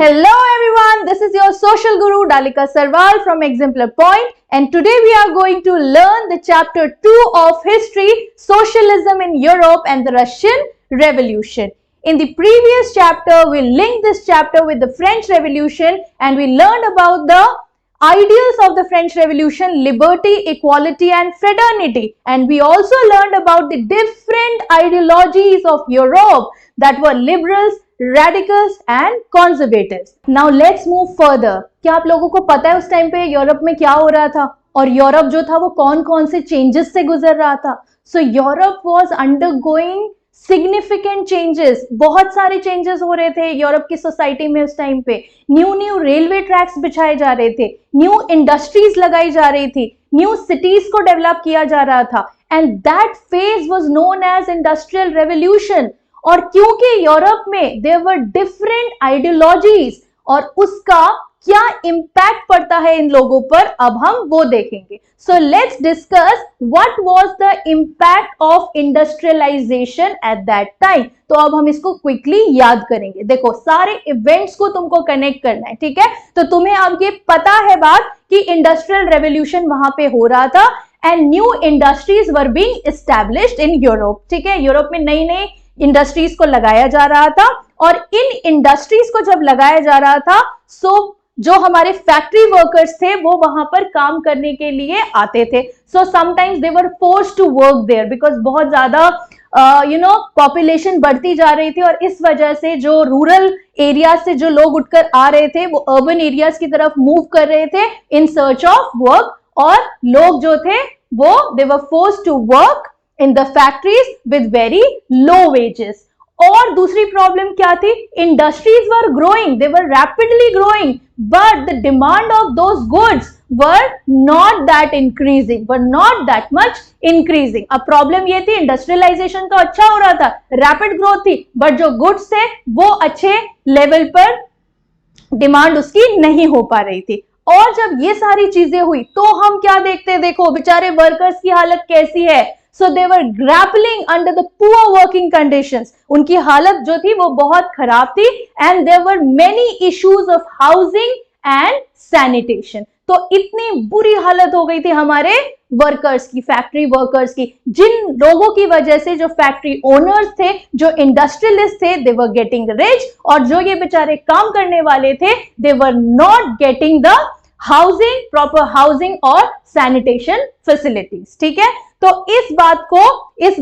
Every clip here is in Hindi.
Hello everyone, this is your social guru Dalika Sarwal from Exemplar Point, and today we are going to learn the chapter 2 of history, socialism in Europe and the Russian Revolution. In the previous chapter, we linked this chapter with the French Revolution and we learned about the ideals of the French Revolution, liberty, equality and fraternity. And we also learned about the different ideologies of Europe that were liberals, radicals and conservatives. Now let's move further. क्या आप लोगों को पता है उस टाइम पे यूरोप में क्या हो रहा था और यूरोप जो था वो कौन कौन से चेंजेस से गुजर रहा था? So Europe was undergoing significant changes, बहुत सारे चेंजेस हो रहे थे यूरोप की सोसाइटी में उस टाइम पे. न्यू रेलवे ट्रैक्स बिछाए जा रहे थे, न्यू इंडस्ट्रीज लगाई जा रही थी, न्यू सिटीज को डेवलप किया जा रहा था, and that phase was known as industrial revolution. और क्योंकि यूरोप में देयर वर डिफरेंट आइडियोलॉजीज और उसका क्या इंपैक्ट पड़ता है इन लोगों पर, अब हम वो देखेंगे. So let's discuss what was the impact of industrialisation at that time. तो अब हम इसको क्विकली याद करेंगे. देखो, सारे इवेंट्स को तुमको कनेक्ट करना है, ठीक है? तो तुम्हें अब ये पता है बात कि इंडस्ट्रियल रेवोल्यूशन वहां पे हो रहा था and new industries were being established in Europe. ठीक है, यूरोप में नई नई इंडस्ट्रीज को लगाया जा रहा था और इन इंडस्ट्रीज को जब लगाया जा रहा था जो हमारे फैक्ट्री वर्कर्स थे वो वहां पर काम करने के लिए आते थे. So sometimes they were forced to work there because बहुत ज्यादा पॉपुलेशन बढ़ती जा रही थी और इस वजह से जो रूरल एरियाज से जो लोग उठकर आ रहे थे वो अर्बन एरियाज की तरफ मूव कर रहे थे इन सर्च ऑफ वर्क, और लोग जो थे वो they were forced to work in the factories with very low wages. और दूसरी प्रॉब्लम क्या थी? Industries were growing, they were rapidly growing, but the demand of those goods were not that increasing, were not that much increasing. अब प्रॉब्लम ये थी, इंडस्ट्रियलाइजेशन तो अच्छा हो रहा था, रैपिड ग्रोथ थी, बट जो गुड्स थे वो अच्छे लेवल पर डिमांड उसकी नहीं हो पा रही थी. और जब ये सारी चीजें हुई तो हम क्या देखते हैं? देखो बेचारे वर्कर्स की हालत कैसी है. So they were grappling under the poor working conditions. उनकी हालत जो थी वो बहुत खराब थी and there were many issues of housing and sanitation. तो इतनी बुरी हालत हो गई थी हमारे वर्कर्स की, फैक्ट्री वर्कर्स की, जिन लोगों की वजह से जो फैक्ट्री ओनर्स थे, जो इंडस्ट्रियलिस्ट थे, they were getting rich, और जो ये बेचारे काम करने वाले थे they were not getting the housing, proper housing और सैनिटेशन फैसिलिटीज. ठीक है, तो इस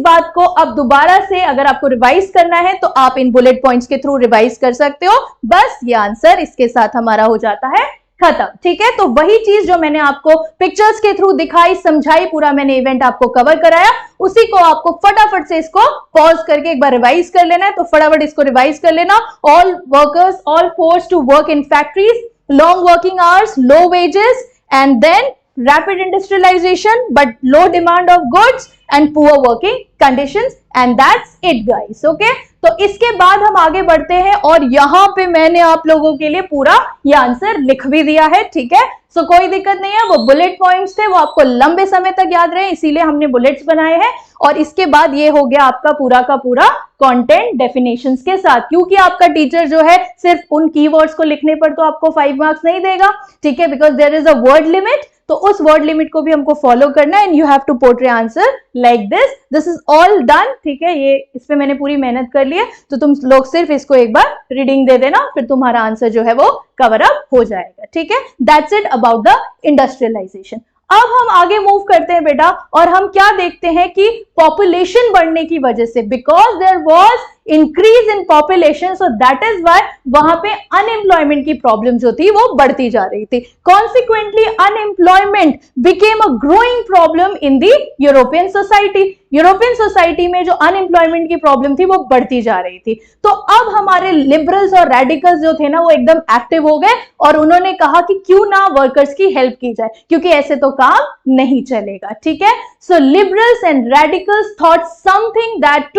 बात को अब दोबारा से अगर आपको रिवाइज करना है तो आप इन बुलेट पॉइंट्स के थ्रू रिवाइज कर सकते हो. बस ये आंसर इसके साथ हमारा हो जाता है खत्म. ठीक है, तो वही चीज जो मैंने आपको पिक्चर्स के थ्रू दिखाई, समझाई, पूरा मैंने इवेंट आपको कवर कराया, उसी को आपको फटाफट से इसको पॉज करके एक बार रिवाइज कर लेना है. तो फटाफट इसको रिवाइज कर लेना. All workers, all forced to work in factories, long working hours, low wages, and then rapid industrialization but low demand of goods and poor working conditions, and that's it guys. Okay, तो इसके बाद हम आगे बढ़ते हैं और यहाँ पे मैंने आप लोगों के लिए पूरा ये आंसर लिख भी दिया है. ठीक है, सो कोई दिक्कत नहीं है, वो बुलेट पॉइंट्स थे, वो आपको लंबे समय तक याद रहे इसीलिए हमने बुलेट्स बनाए हैं. और इसके बाद ये हो गया आपका पूरा का पूरा कंटेंट डेफिनेशंस के साथ, क्योंकि आपका टीचर जो है सिर्फ उन कीवर्ड्स को लिखने पर तो आपको 5 मार्क्स नहीं देगा. ठीक है, because there is a word limit, तो उस वर्ड लिमिट को भी हमको फॉलो करना है and you have to portray answer like this is all done. ठीक है, ये इस पे मैंने पूरी मेहनत कर ली है, तो तुम लोग सिर्फ इसको एक बार रीडिंग दे देना, फिर तुम्हारा आंसर जो है वो कवर अप हो जाएगा. ठीक है, that's it about the industrialisation. अब हम आगे मूव करते हैं बेटा, और हम क्या देखते हैं कि पॉपुलेशन बढ़ने की वजह से, because there was increase in population, so that is why वहां पे अनएम्प्लॉयमेंट की प्रॉब्लम जो थी वो बढ़ती जा रही थी. Consequently unemployment became a growing problem in the European society. European society में जो अनएम्प्लॉयमेंट की प्रॉब्लम थी वो बढ़ती जा रही थी. तो अब हमारे लिबरल्स और रेडिकल्स जो थे ना वो एकदम एक्टिव हो गए और उन्होंने कहा कि क्यों ना वर्कर्स की हेल्प की जाए, क्योंकि ऐसे तो काम नहीं चलेगा. ठीक है, so liberals and radicals thought something that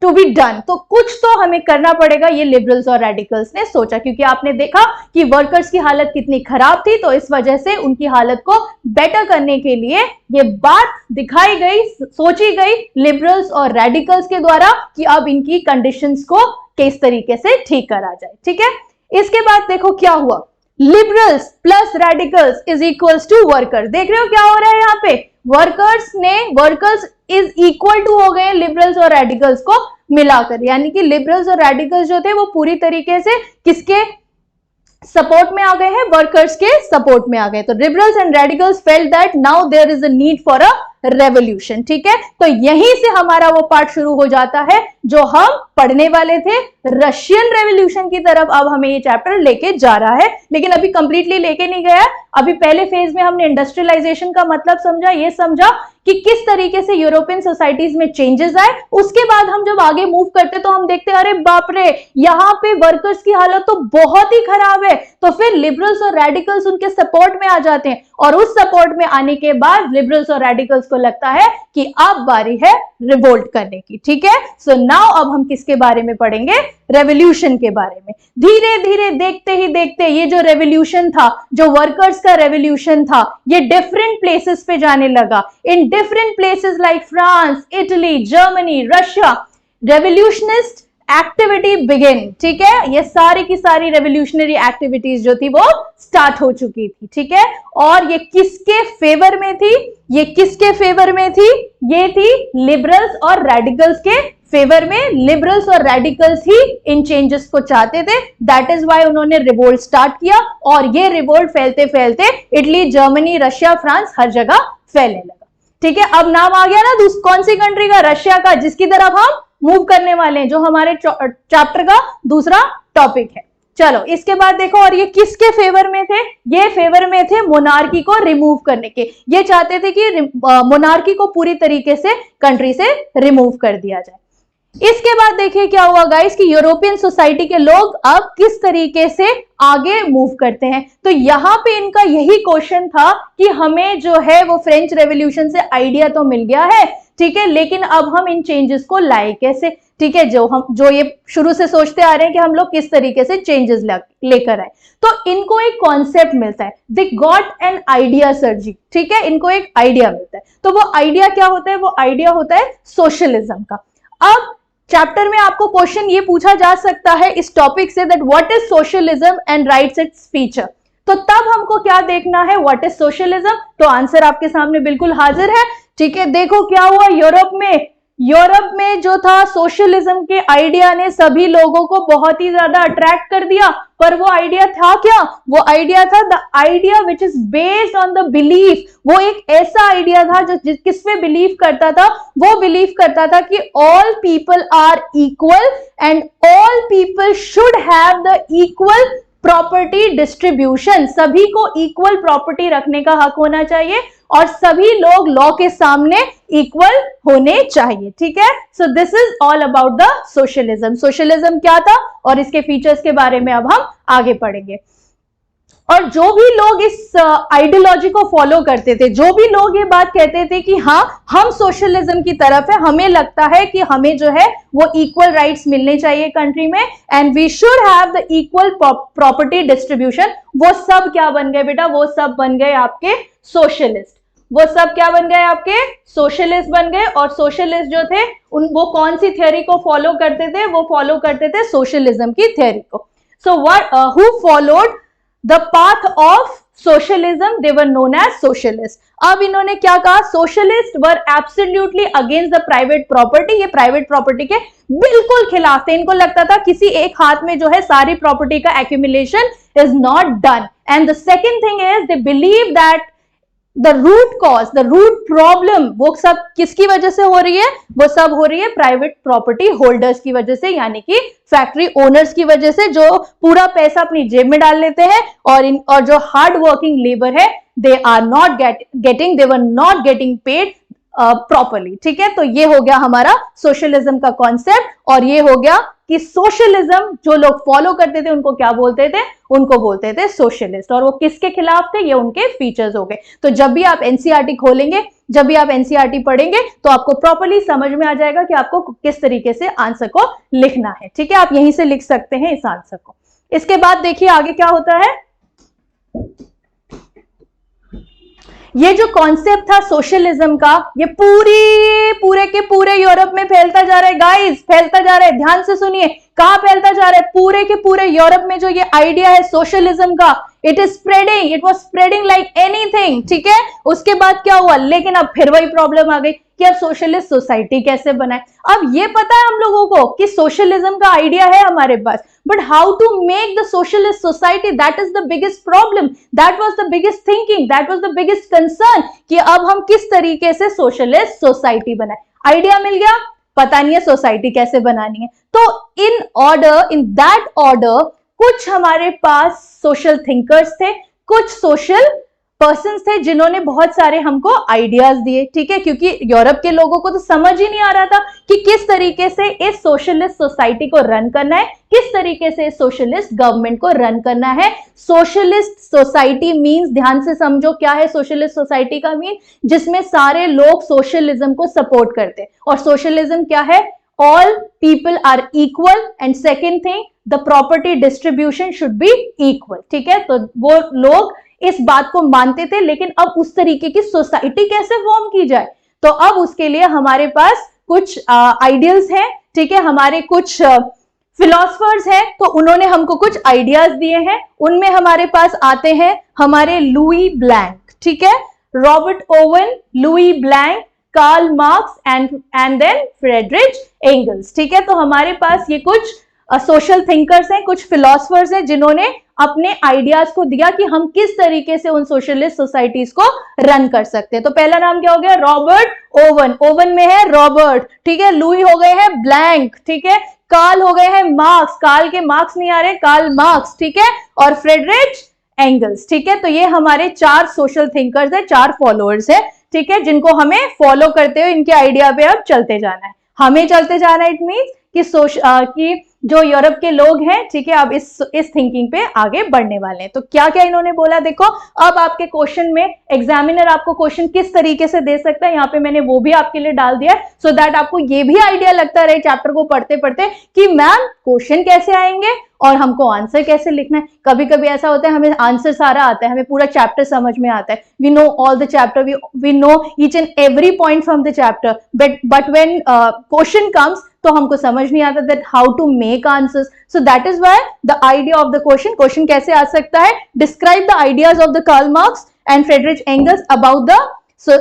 to be done. तो कुछ तो हमें करना पड़ेगा, ये लिबरल्स और रेडिकल्स ने सोचा, क्योंकि आपने देखा कि वर्कर्स की हालत कितनी खराब थी, तो इस वजह से उनकी हालत को बेटर करने के लिए ये बात दिखाई गई, सोची गई लिबरल्स और रेडिकल्स के द्वारा कि अब इनकी कंडीशंस को किस तरीके से ठीक करा जाए. ठीक है, इसके बाद देखो क्या हुआ, liberals plus radicals is equals to workers. देख रहे हो क्या हो रहा है यहाँ पे, वर्कर्स इज इक्वल टू हो गए लिबरल्स और रेडिकल्स को मिलाकर, यानी कि लिबरल्स और रेडिकल्स जो थे वो पूरी तरीके से किसके सपोर्ट में आ गए हैं, वर्कर्स के सपोर्ट में आ गए। तो liberals and radicals felt that now there is a need for a revolution. ठीक है, तो यहीं से हमारा वो पार्ट शुरू हो जाता है जो हम पढ़ने वाले थे, रशियन रेवोल्यूशन की तरफ। अब हमें ये चैप्टर लेके जा रहा है, लेकिन अभी कंप्लीटली लेके नहीं गया। अभी पहले फेज में हमने इंडस्ट्रियलाइजेशन का मतलब समझा, ये समझा कि किस तरीके से यूरोपियन सोसाइटीज में चेंजेस आए। उसके बाद हम जब आगे मूव करते तो हम देखते अरे बाप रे, यहाँ पे वर्कर्स की हालत तो बहुत ही खराब है। तो फिर लिबरल्स और रेडिकल्स उनके सपोर्ट में आ जाते हैं, और उस सपोर्ट में आने के बाद लिबरल्स और रेडिकल्स को लगता है कि अब बारी है रिवोल्ट करने की। ठीक है, सो नाउ अब हम किसके बारे में पढ़ेंगे, रेवोल्यूशन के बारे में। धीरे धीरे देखते ही देखते ये जो रेवोल्यूशन था, जो वर्कर्स का रेवोल्यूशन था, ये डिफरेंट प्लेसेस पे जाने लगा। In different places like France, Italy, Germany, Russia, revolutionist activity begin. ठीक है, ये सारी की सारी रेवोल्यूशनरी एक्टिविटीज जो थी वो स्टार्ट हो चुकी थी। ठीक है, और ये किसके फेवर में थी, ये किसके फेवर में थी, ये थी लिबरल्स और रेडिकल्स के फेवर में। लिबरल्स और रेडिकल्स ही इन चेंजेस को चाहते थे, दैट इज वाई उन्होंने रिवोल्ट स्टार्ट किया, और ये रिवोल्ट फैलते फैलते इटली, जर्मनी, रशिया, फ्रांस हर जगह फैलने लगा। ठीक है, अब नाम आ गया ना कौन सी कंट्री का, रशिया का, जिसकी तरफ हम मूव करने वाले हैं, जो हमारे चैप्टर का दूसरा टॉपिक है। चलो इसके बाद देखो, और ये किसके फेवर में थे, ये फेवर में थे मोनार्की को रिमूव करने के। ये चाहते थे कि मोनार्की को पूरी तरीके से कंट्री से रिमूव कर दिया जाए। इसके बाद देखिए क्या हुआ गाइस, कि यूरोपियन सोसाइटी के लोग अब किस तरीके से आगे मूव करते हैं। तो यहाँ पे इनका यही क्वेश्चन था कि हमें जो है वो फ्रेंच रेवोल्यूशन से आइडिया तो मिल गया है, ठीक है, लेकिन अब हम इन चेंजेस को लाए कैसे। ठीक है, जो ये शुरू से सोचते आ रहे हैं कि हम लोग किस तरीके से चेंजेस लेकर आए, तो इनको एक कॉन्सेप्ट मिलता है, दे गॉट एन आइडिया सर्जी। ठीक है, इनको एक आइडिया मिलता है। तो वो आइडिया क्या होता है, वो आइडिया होता है सोशलिज्म का। अब चैप्टर में आपको क्वेश्चन ये पूछा जा सकता है इस टॉपिक से, that what is socialism and rights its feature. तो तब हमको क्या देखना है, व्हाट इज सोशलिज्म। तो आंसर आपके सामने बिल्कुल हाजिर है। ठीक है, देखो क्या हुआ, यूरोप में जो था सोशलिज्म के आइडिया ने सभी लोगों को बहुत ही ज्यादा अट्रैक्ट कर दिया। पर वो आइडिया था क्या, वो आइडिया था the idea which is based on the belief. वो एक ऐसा आइडिया था जो किस पे बिलीव करता था, वो बिलीव करता था कि all people are equal and all people should have the equal property distribution. सभी को इक्वल प्रॉपर्टी रखने का हक होना चाहिए और सभी लोग लॉ के सामने इक्वल होने चाहिए। ठीक है, so this is all about the socialism. Socialism क्या था और इसके फीचर्स के बारे में अब हम आगे पढ़ेंगे। और जो भी लोग इस आइडियोलॉजी को फॉलो करते थे, जो भी लोग ये बात कहते थे कि हाँ हम सोशलिज्म की तरफ है, हमें लगता है कि हमें जो है वो इक्वल राइट्स मिलने चाहिए कंट्री में, and we should have the equal property distribution, वो सब क्या बन गए बेटा, वो सब बन गए आपके सोशलिस्ट। वो सब क्या बन गए, आपके सोशलिस्ट बन गए। और सोशलिस्ट जो थे वो कौन सी थ्योरी को फॉलो करते थे, वो फॉलो करते थे सोशलिज्म की थ्योरी को। So what who followed the path of socialism, they were known as socialist. अब इन्होंने क्या कहा, socialist were absolutely against the private property. ये प्राइवेट प्रॉपर्टी के बिल्कुल खिलाफ थे। इनको लगता था किसी एक हाथ में जो है सारी प्रॉपर्टी का accumulation is not done. And the second thing is they believe that the root cause, the root problem, वो सब किसकी वजह से हो रही है, वो सब हो रही है प्राइवेट प्रॉपर्टी होल्डर्स की वजह से, यानी कि फैक्ट्री ओनर्स की वजह से, जो पूरा पैसा अपनी जेब में डाल लेते हैं और जो हार्ड वर्किंग लेबर है they are not getting, they were not getting paid properly. ठीक है, तो ये हो गया हमारा सोशलिज्म का कॉन्सेप्ट। और ये हो गया कि सोशलिज्म जो लोग फॉलो करते थे उनको क्या बोलते थे, उनको बोलते थे सोशलिस्ट। और वो किसके खिलाफ थे, ये उनके फीचर्स हो गए। तो जब भी आप एनसीईआरटी खोलेंगे, जब भी आप एनसीईआरटी पढ़ेंगे, तो आपको प्रॉपर्ली समझ में आ जाएगा कि आपको किस तरीके से आंसर को लिखना है। ठीक है, आप यहीं से लिख सकते हैं इस आंसर को। इसके बाद देखिए आगे क्या होता है। ये जो कॉन्सेप्ट था सोशलिज्म का, ये पूरे के पूरे यूरोप में फैलता जा रहा है गाइस, फैलता जा रहा है। ध्यान से सुनिए, कहां फैलता जा रहा है? पूरे के पूरे यूरोप में जो ये आइडिया है सोशलिज्म का, it is spreading, it was spreading like anything, ठीक है। उसके बाद क्या हुआ? लेकिन अब फिर वही प्रॉब्लम आ गई कि अब सोशलिस्ट सोसाइटी कैसे बनाए। अब ये पता है हम लोगों को कि सोशलिज्म का आइडिया है हमारे पास, but how to make the socialist society, that is the biggest problem, that was the biggest thinking, that was the biggest concern कि अब हम किस तरीके से सोशलिस्ट सोसाइटी बनाए। आइडिया मिल गया, पता नहीं है सोसाइटी कैसे बनानी है। तो in order, in that order, कुछ हमारे पास सोशल थिंकर्स थे, कुछ सोशल पर्सन्स थे जिन्होंने बहुत सारे हमको आइडियाज दिए, ठीक है, क्योंकि यूरोप के लोगों को तो समझ ही नहीं आ रहा था कि किस तरीके से इस सोशलिस्ट सोसाइटी को रन करना है, किस तरीके से सोशलिस्ट गवर्नमेंट को रन करना है। सोशलिस्ट सोसाइटी मींस, ध्यान से समझो क्या है सोशलिस्ट सोसाइटी का मीन, जिसमें सारे लोग सोशलिज्म को सपोर्ट करते हैं। और सोशलिज्म क्या है? All people are equal, and second thing, the property distribution should be equal, ठीक है। तो वो लोग इस बात को मानते थे, लेकिन अब उस तरीके की सोसाइटी कैसे फॉर्म की जाए? तो अब उसके लिए हमारे पास कुछ आइडियल्स हैं, ठीक है, हमारे कुछ फिलोसफर्स हैं, तो उन्होंने हमको कुछ आइडियाज दिए हैं। उनमें हमारे पास आते हैं हमारे लुई ब्लैंक, ठीक है, Robert Owen, Louis Blanc, Karl Marx and then Friedrich Engels, ठीक है। तो हमारे पास ये कुछ सोशल थिंकर्स हैं, कुछ फिलोसफर्स हैं जिन्होंने अपने आइडियाज को दिया कि हम किस तरीके से उन सोशलिस्ट सोसाइटीज को रन कर सकते हैं। तो पहला नाम क्या हो गया? रॉबर्ट ओवन, ओवन में है रॉबर्ट, ठीक है, लुई हो गए हैं ब्लैंक, ठीक है, कार्ल हो गए हैं मार्क्स, कार्ल के मार्क्स नहीं आ रहे, कार्ल मार्क्स, ठीक है, और फ्रेडरिच एंगल्स, ठीक है। तो ये हमारे 4 सोशल थिंकर्स है, 4 फॉलोअर्स है, ठीक है, जिनको हमें फॉलो करते हुए इनके आइडिया पे अब चलते जाना है, हमें चलते जाना है। इट मीन्स कि जो यूरोप के लोग हैं, ठीक है, अब इस थिंकिंग पे आगे बढ़ने वाले हैं। तो क्या क्या इन्होंने बोला देखो। अब आपके क्वेश्चन में एग्जामिनर आपको क्वेश्चन किस तरीके से दे सकता है, यहाँ पे मैंने वो भी आपके लिए डाल दिया है, सो दैट आपको ये भी आइडिया लगता रहे चैप्टर को पढ़ते पढ़ते कि मैम क्वेश्चन कैसे आएंगे और हमको आंसर कैसे लिखना है। कभी कभी ऐसा होता है हमें आंसर सारा आता है, हमें पूरा चैप्टर समझ में आता है, we know all the chapter, we know each and every point from the chapter, but when question comes तो हमको समझ नहीं आता that how to make answers. So that is why the idea of the question कैसे आ सकता है, describe the ideas of the Karl Marx and Friedrich Engels about the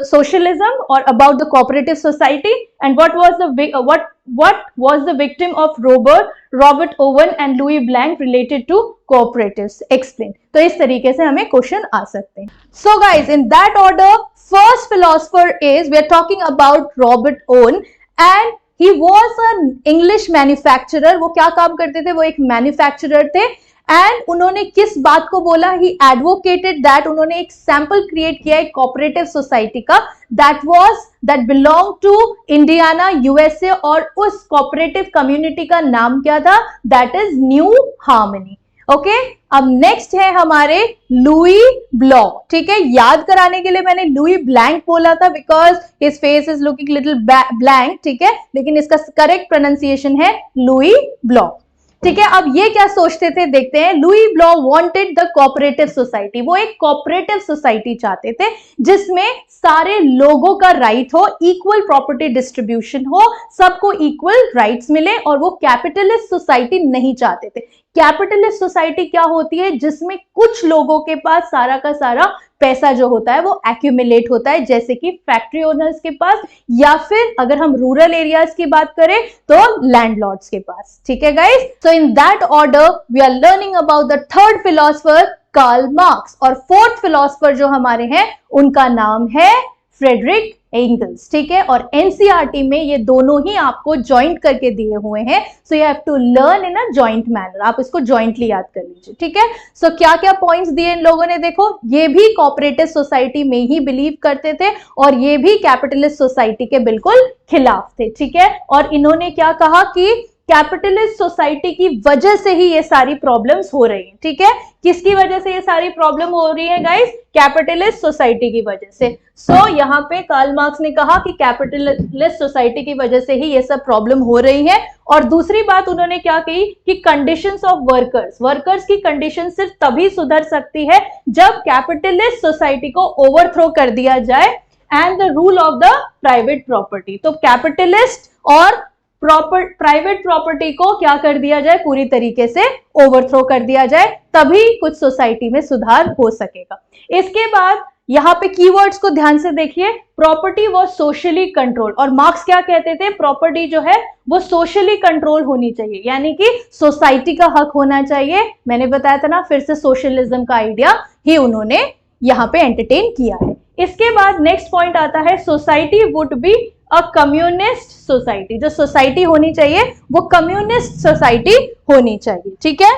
socialism or about the cooperative society, and what was the victim of Robert Owen and Louis Blanc related to cooperatives? Explain. तो इस तरीके से हमें क्वेश्चन आ सकते हैं. So guys, in that order, first philosopher is, we are talking about Robert Owen, and he was an English manufacturer. वो क्या काम करते थे? वो एक मैन्युफैक्चरर थे. एंड उन्होंने किस बात को बोला? ही एडवोकेटेड दैट, उन्होंने एक सैंपल क्रिएट किया एक कोऑपरेटिव सोसाइटी का, that belong to Indiana USA, और उस कोऑपरेटिव कम्युनिटी का नाम क्या था? That is New Harmony. Okay, अब नेक्स्ट है हमारे लुई ब्लॉक. ठीक है, याद कराने के लिए मैंने लुई ब्लैंक बोला था because his face is looking little blank. ठीक है, लेकिन इसका करेक्ट प्रोनाउंसिएशन है लुई ब्लॉक. ठीक है, अब ये क्या सोचते थे देखते हैं. Louis block wanted the cooperative society. वो एक कोऑपरेटिव सोसाइटी चाहते थे जिसमें सारे लोगों का राइट हो, इक्वल प्रॉपर्टी डिस्ट्रीब्यूशन हो, सबको इक्वल राइट्स मिले, और वो कैपिटलिस्ट सोसाइटी नहीं चाहते थे. कैपिटलिस्ट सोसाइटी क्या होती है? जिसमें कुछ लोगों के पास सारा का सारा पैसा जो होता है वो एक्यूमुलेट होता है, जैसे कि फैक्ट्री ओनर्स के पास, या फिर अगर हम रूरल एरियाज की बात करें तो लैंडलॉर्ड्स के पास. ठीक है guys, so in that order we are learning about the third philosopher Karl Marx, और फोर्थ फिलोसफर जो हमारे हैं उनका नाम है फ्रेडरिक एंगल्स. ठीक है, और एनसीईआरटी में ये दोनों ही आपको ज्वाइंट करके दिए हुए हैं, so you have to learn in a joint manner. आप इसको ज्वाइंटली याद कर लीजिए. ठीक है, सो क्या क्या पॉइंट्स दिए इन लोगों ने देखो. ये भी कोऑपरेटिव सोसाइटी में ही बिलीव करते थे, और ये भी कैपिटलिस्ट सोसाइटी के बिल्कुल खिलाफ थे. ठीक है, और इन्होंने क्या कहा कि कैपिटलिस्ट सोसाइटी की वजह से ही ये सारी प्रॉब्लम्स हो रही हैं. ठीक है, किसकी वजह से ये सारी प्रॉब्लम हो रही है गाइस? कैपिटलिस्ट सोसाइटी की वजह से. सो यहाँ पे कार्ल मार्क्स ने कहा कि कैपिटलिस्ट सोसाइटी की वजह से ही ये सब प्रॉब्लम हो रही है. और दूसरी बात उन्होंने क्या कही कि कंडीशंस ऑफ वर्कर्स की कंडीशन सिर्फ तभी सुधर सकती है जब कैपिटलिस्ट सोसाइटी को ओवरथ्रो कर दिया जाए and the rule of the private property. तो कैपिटलिस्ट और प्राइवेट प्रॉपर्टी को क्या कर दिया जाए, पूरी तरीके से ओवरथ्रो कर दिया जाए, तभी कुछ सोसाइटी में सुधार हो सकेगा। इसके बाद यहाँ पे कीवर्ड्स को ध्यान से देखिए, प्रॉपर्टी वॉज सोशली कंट्रोल, और मार्क्स क्या कहते थे, प्रॉपर्टी जो है वो सोशली कंट्रोल होनी चाहिए, यानी कि सोसाइटी का हक होना चाहिए। मैंने बताया था ना, फिर से सोशलिज्म का आइडिया ही उन्होंने यहाँ पे एंटरटेन किया है। इसके बाद नेक्स्ट पॉइंट आता है, society would be a communist society, जो सोसाइटी होनी चाहिए वो कम्युनिस्ट सोसाइटी होनी चाहिए, ठीक है।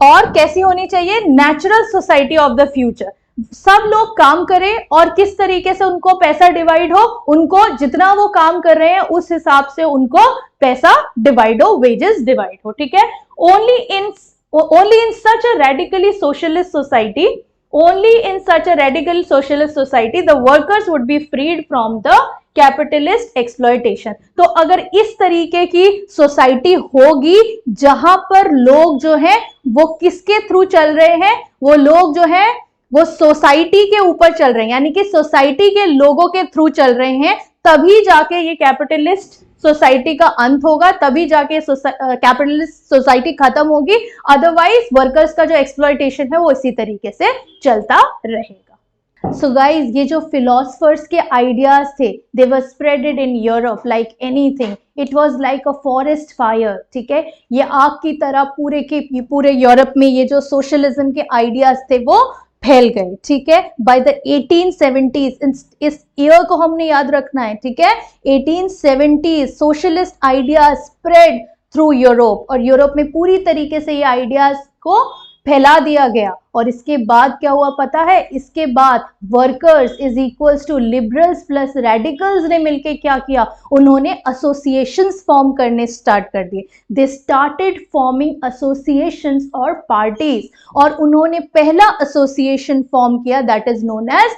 और कैसी होनी चाहिए, natural society of the future, सब लोग काम करें और किस तरीके से उनको पैसा डिवाइड हो, उनको जितना वो काम कर रहे हैं उस हिसाब से उनको पैसा डिवाइड हो, वेजेस डिवाइड हो, ठीक है। Only in such a radically socialist society, only in such a radical socialist society the workers would be freed from the capitalist exploitation। तो अगर इस तरीके की सोसाइटी होगी जहां पर लोग जो है वो किसके थ्रू चल रहे हैं, वो लोग जो है वो सोसाइटी के ऊपर चल रहे हैं, यानी कि सोसाइटी के लोगों के थ्रू चल रहे हैं, तभी जाके ये कैपिटलिस्ट सोसाइटी का अंत होगा, तभी जाके कैपिटलिस्ट सोसाइटी खत्म होगी। अदरवाइज वर्कर्स का जो एक्सप्लॉयटेशन है वो इसी तरीके से चलता रहेगा। सो गाइज, ये जो फिलोसफर्स के आइडियाज थे, they were spreaded in Europe like anything, it was like a forest fire, ठीक है। ये आग की तरह पूरे यूरोप में ये जो सोशलिज्म के आइडियाज थे वो फैल गए, ठीक है। बाय द 1870s, इस ईयर को हमने याद रखना है, ठीक है। 1870s socialist ideas spread through Europe, और यूरोप में पूरी तरीके से ये आइडियाज को फैला दिया गया। और इसके बाद क्या हुआ पता है, इसके बाद workers is equals to liberals plus radicals ने मिलकर क्या किया, उन्होंने एसोसिएशंस फॉर्म करने स्टार्ट कर दिए। दे स्टार्टेड फॉर्मिंग एसोसिएशंस और पार्टीज, और उन्होंने पहला एसोसिएशन फॉर्म किया, that is known as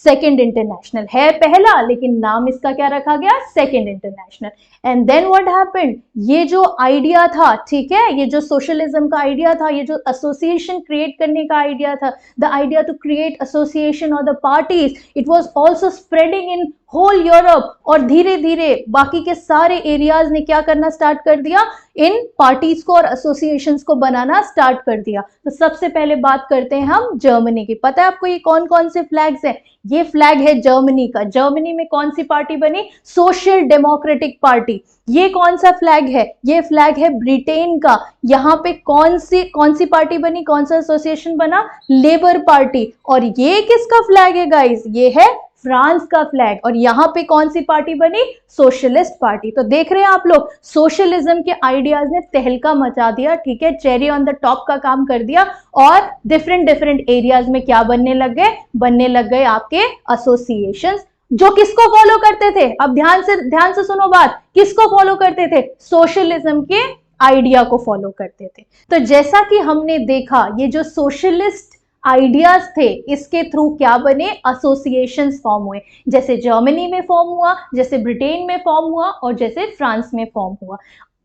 second international. है पहला, लेकिन नाम इसका क्या रखा गया, second international. And then what happened, ये जो आइडिया था, ठीक है, ये जो सोशलिज्म का आइडिया था, ये जो एसोसिएशन क्रिएट करने का आइडिया था, the idea to create association और the parties, it was also spreading in whole Europe. और धीरे धीरे बाकी के सारे एरियाज ने क्या करना स्टार्ट कर दिया, इन पार्टीज को और एसोसिएशंस को बनाना स्टार्ट कर दिया। तो सबसे पहले बात करते हैं हम जर्मनी की। पता है आपको ये कौन कौन से फ्लैग्स हैं, ये फ्लैग है जर्मनी का। जर्मनी में कौन सी पार्टी बनी, सोशल डेमोक्रेटिक पार्टी। ये कौन सा फ्लैग है, ये फ्लैग है ब्रिटेन का। यहाँ पे कौन सी पार्टी बनी, कौन सा एसोसिएशन बना, लेबर पार्टी। और ये किसका फ्लैग है गाइस, ये है फ्रांस का फ्लैग। और यहाँ पे कौन सी पार्टी बनी, सोशलिस्ट पार्टी। तो देख रहे हैं आप लोग, सोशलिज्म के आइडियाज ने तहलका मचा दिया, ठीक है, चेरी ऑन द टॉप का काम कर दिया। और डिफरेंट एरियाज में क्या बनने लग गए आपके एसोसिएशंस, जो किसको फॉलो करते थे, अब ध्यान से सुनो बात, किसको फॉलो करते थे, सोशलिज्म के आइडिया को फॉलो करते थे। तो जैसा कि हमने देखा, ये जो सोशलिस्ट आइडियाज थे, इसके थ्रू क्या बने, एसोसिएशंस फॉर्म हुए, जैसे जर्मनी में फॉर्म हुआ, जैसे ब्रिटेन में फॉर्म हुआ, और जैसे फ्रांस में फॉर्म हुआ।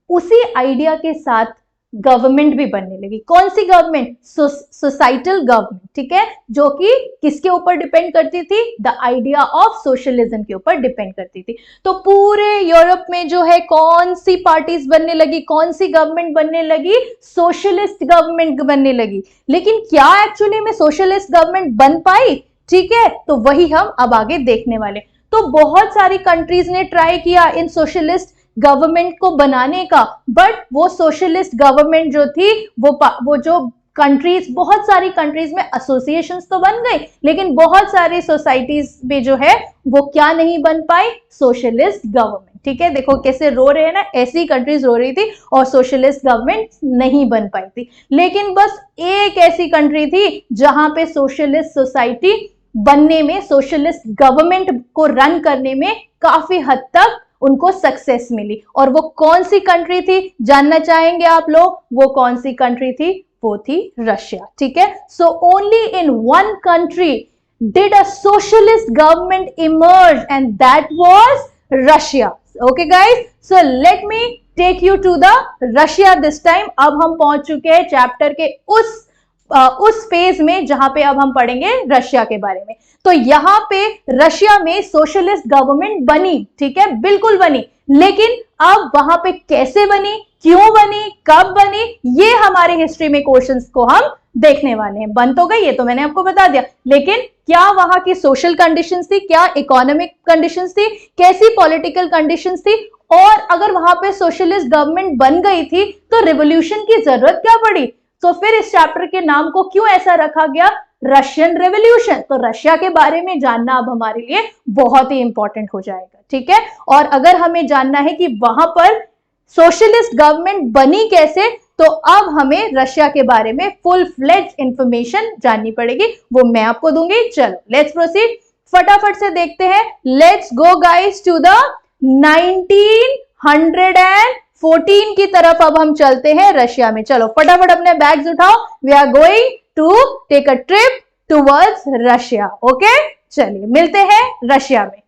उसी आइडिया के साथ गवर्नमेंट भी बनने लगी। कौन सी गवर्नमेंट, सोसाइटल गवर्नमेंट, ठीक है, जो कि किसके ऊपर डिपेंड करती थी, द आइडिया ऑफ सोशलिज्म के ऊपर डिपेंड करती थी। तो पूरे यूरोप में जो है कौन सी पार्टीज बनने लगी, कौन सी गवर्नमेंट बनने लगी, सोशलिस्ट गवर्नमेंट बनने लगी। लेकिन क्या एक्चुअली में सोशलिस्ट गवर्नमेंट बन पाई, ठीक है, तो वही हम अब आगे देखने वाले। तो बहुत सारी कंट्रीज ने ट्राई किया इन सोशलिस्ट गवर्नमेंट को बनाने का, बट वो सोशलिस्ट गवर्नमेंट जो थी, वो जो कंट्रीज, बहुत सारी कंट्रीज में एसोसिएशंस तो बन गई, लेकिन बहुत सारी सोसाइटीज में जो है वो क्या नहीं बन पाई, सोशलिस्ट गवर्नमेंट, ठीक है। देखो कैसे रो रहे हैं ना, ऐसी कंट्रीज रो रही थी और सोशलिस्ट गवर्नमेंट नहीं बन पाई थी। लेकिन बस एक ऐसी कंट्री थी जहां पे सोशलिस्ट सोसाइटी बनने में, सोशलिस्ट गवर्नमेंट को रन करने में काफी हद तक उनको सक्सेस मिली। और वो कौन सी कंट्री थी, जानना चाहेंगे आप लोग, वो कौन सी कंट्री थी, वो थी रशिया, ठीक है। So only in one country did a socialist government emerge, and that was Russia. Okay guys, so let me take you to the Russia this time. अब हम पहुंच चुके हैं चैप्टर के उस फेज में जहां पे अब हम पढ़ेंगे रशिया के बारे में। तो यहां पे रशिया में सोशलिस्ट गवर्नमेंट बनी, ठीक है, बिल्कुल बनी, लेकिन अब वहां पे कैसे बनी, क्यों बनी, कब बनी, ये हमारे हिस्ट्री में क्वेश्चंस को हम देखने वाले हैं। बन तो गई, ये तो मैंने आपको बता दिया, लेकिन क्या वहां की सोशल कंडीशंस थी, क्या इकोनॉमिक कंडीशंस थी, कैसी पॉलिटिकल कंडीशंस थी, और अगर वहां पे सोशलिस्ट गवर्नमेंट बन गई थी तो रिवॉल्यूशन की जरूरत क्या पड़ी। तो फिर इस चैप्टर के नाम को क्यों ऐसा रखा गया, रशियन रेवोल्यूशन। तो रशिया के बारे में जानना अब हमारे लिए बहुत ही इंपॉर्टेंट हो जाएगा, ठीक है। और अगर हमें जानना है कि वहां पर सोशलिस्ट गवर्नमेंट बनी कैसे, तो अब हमें रशिया के बारे में फुल फ्लेज्ड इंफॉर्मेशन जाननी पड़ेगी, वो मैं आपको दूंगी। चलो लेट्स प्रोसीड, फटाफट से देखते हैं। Let's go guys to the 1914 की तरफ अब हम चलते हैं रशिया में। चलो फटाफट अपने बैग्स उठाओ, we are going to take a trip towards Russia. Okay, चलिए मिलते हैं रशिया में।